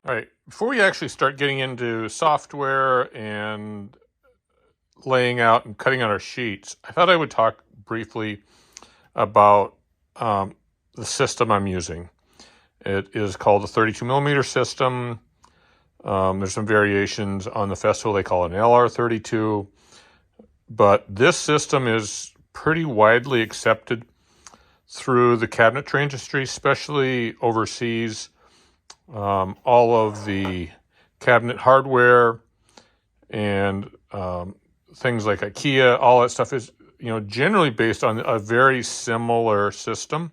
All right, before we actually start getting into software and laying out and cutting out our sheets, I thought I would talk briefly about the system I'm using. It is called the 32 millimeter system. There's some variations on the Festool. They call it an LR32, but this system is pretty widely accepted through the cabinetry industry, especially overseas. All of the cabinet hardware and things like IKEA, all that stuff is, generally based on a very similar system.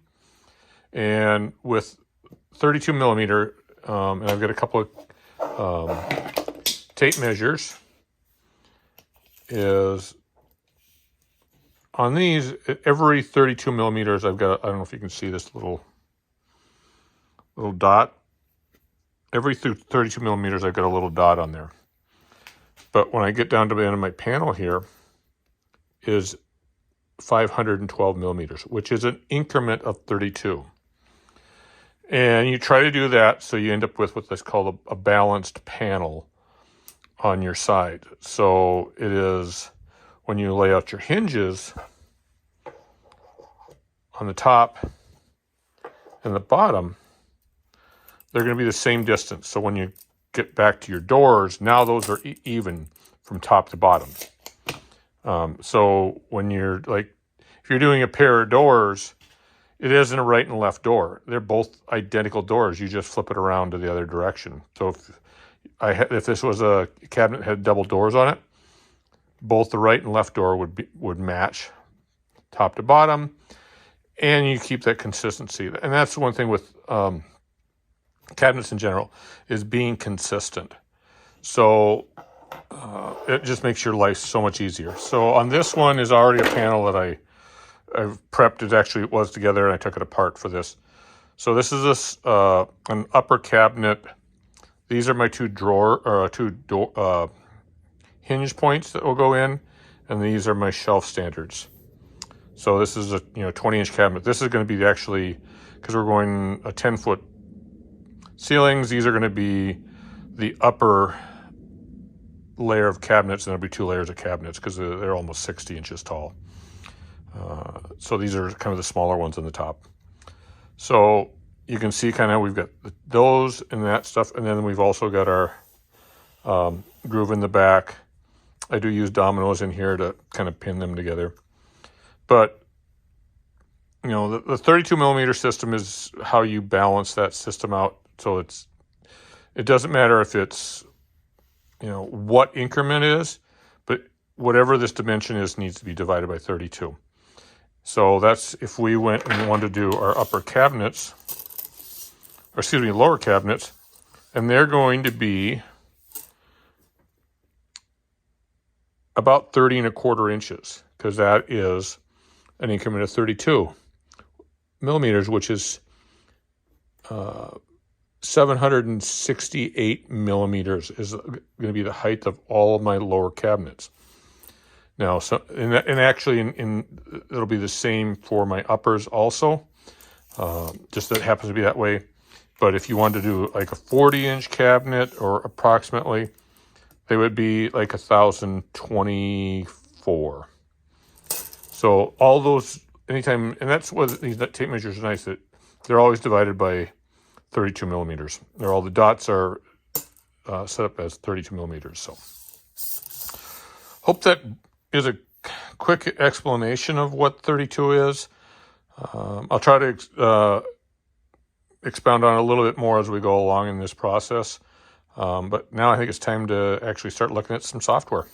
And with 32 millimeter, and I've got a couple of tape measures, is on these, every 32 millimeters, I've got, I don't know if you can see this little dot. Every 32 millimeters, I've got a little dot on there. But when I get down to the end of my panel here is 512 millimeters, which is an increment of 32. And you try to do that so you end up with what's called a balanced panel on your side. So it is, when you lay out your hinges on the top and the bottom, they're going to be the same distance. So when you get back to your doors, now those are even from top to bottom. So when you're if you're doing a pair of doors, it isn't a right and left door. They're both identical doors. You just flip it around to the other direction. So if this was a cabinet that had double doors on it, both the right and left door would match top to bottom, and you keep that consistency. And that's one thing with cabinets in general, is being consistent. So it just makes your life so much easier. So on this one is already a panel that I've prepped. It was together, and I took it apart for this. So this is an upper cabinet. These are my two hinge points that will go in, and these are my shelf standards. So this is a 20-inch cabinet. This is going to be actually, because we're going a 10-foot ceilings, these are going to be the upper layer of cabinets, and there'll be two layers of cabinets because they're almost 60 inches tall. So these are kind of the smaller ones on the top. So you can see kind of we've got those and that stuff, and then we've also got our groove in the back. I do use dominoes in here to kind of pin them together. But the 32 millimeter system is how you balance that system out. So it doesn't matter if it's, what increment is, but whatever this dimension is needs to be divided by 32. So that's if we went and wanted to do our upper cabinets, lower cabinets, and they're going to be about 30¼ inches, because that is an increment of 32 millimeters, which is 768 millimeters is going to be the height of all of my lower cabinets. Now, actually it'll be the same for my uppers also. Just that it happens to be that way. But if you wanted to do like a 40-inch cabinet, or approximately, they would be like 1,024. So all those, anytime, and that's what these tape measures are nice, that they're always divided by 32 millimeters. All the dots are set up as 32 millimeters. So hope that is a quick explanation of what 32 is. I'll try to expound on it a little bit more as we go along in this process. But now I think it's time to actually start looking at some software.